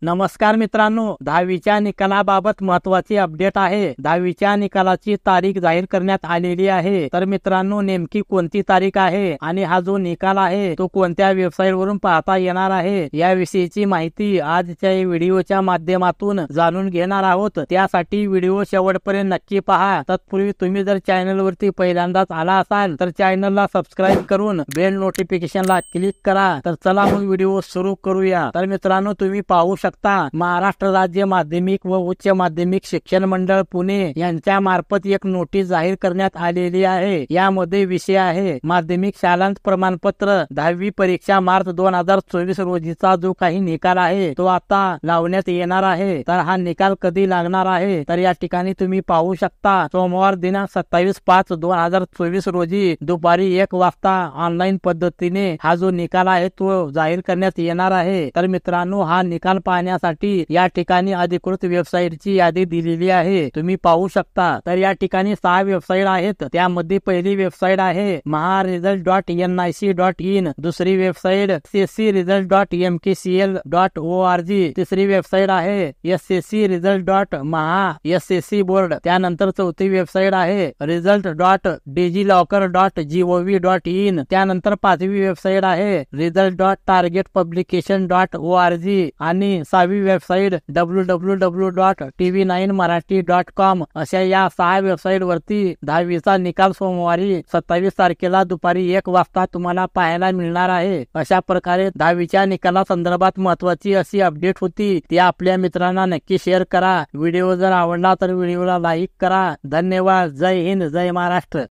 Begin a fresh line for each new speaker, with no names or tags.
नमस्कार मित्रांनो, 10वीच्या निकालाबाबत महत्त्वाची अपडेट आहे। 10वीच्या निकालाची तारीख जाहीर करण्यात आलेली आहे। तर मित्रांनो, नेमकी कोणती तारीख आहे आणि हा जो निकाल आहे तो कोणत्या वेबसाईट वरून पाहता येणार आहे याविषयीची माहिती आजच्या व्हिडिओच्या माध्यमातून जाणून घेणार आहोत। त्यासाठी व्हिडिओ शेवटपर्यंत नक्की पहा। तत्पूर्वी तुम्ही जर चॅनल वरती पहिल्यांदाच आला असाल तर चॅनलला सबस्क्राइब करून बेल नोटिफिकेशनला क्लिक करा। तर चला मग व्हिडिओ सुरू करूया। तर मित्रांनो, तुम्ही पाहू महाराष्ट्र राज्य माध्यमिक व उच्च माध्यमिक शिक्षण मंडळ पुणे यांच्या मार्फत एक नोटीस जाहीर करण्यात आलेली आहे। यामध्ये विषय आहे माध्यमिक शालांत प्रमाणपत्र 10वी परीक्षा मार्च 2024 रोजीचा जो काही निकाल आहे तो आता लावण्यात येणार आहे। तर हा निकाल कधी लागणार आहे तर या ठिकाणी तुम्ही पाहू शकता, सोमवार दिनांक 27/5/2024 रोजी दुपारी 1 वाजता ऑनलाईन पद्धतीने हा जो निकाल आहे तो जाहीर करण्यात येणार आहे। तर मित्रांनो, हा निकाल पाहण्यासाठी या ठिकाणी अधिकृत वेबसाईटची यादी दिलेली आहे, तुम्ही पाहू शकता। तर या ठिकाणी 6 वेबसाईट आहेत। त्यामध्ये पहिली वेबसाईट आहे maharesult.nic.in, दुसरी वेबसाईट sscresult.mkcl.org, तिसरी वेबसाईट आहे sscresult.maha.scboard, त्यानंतर चौथी वेबसाईट आहे result.digilocker.gov.in, त्यानंतर पाचवी वेबसाईट आहे result.targetpublication.org आणि 6वी वेबसाईट www.tv9marathi.com। अशा या 6 वेबसाईट वरती 10वीचा निकाल सोमवारी 27 तारखेला दुपारी 1 वाजता तुम्हाला पाहायला मिळणार आहे। अशा प्रकारे 10वीच्या निकाला संदर्भात महत्त्वाची अशी अपडेट होती, ती आपल्या मित्रांना नक्की शेअर करा। व्हिडिओ जर आवडला तर व्हिडिओला लाईक करा। धन्यवाद। जय हिंद, जय महाराष्ट्र।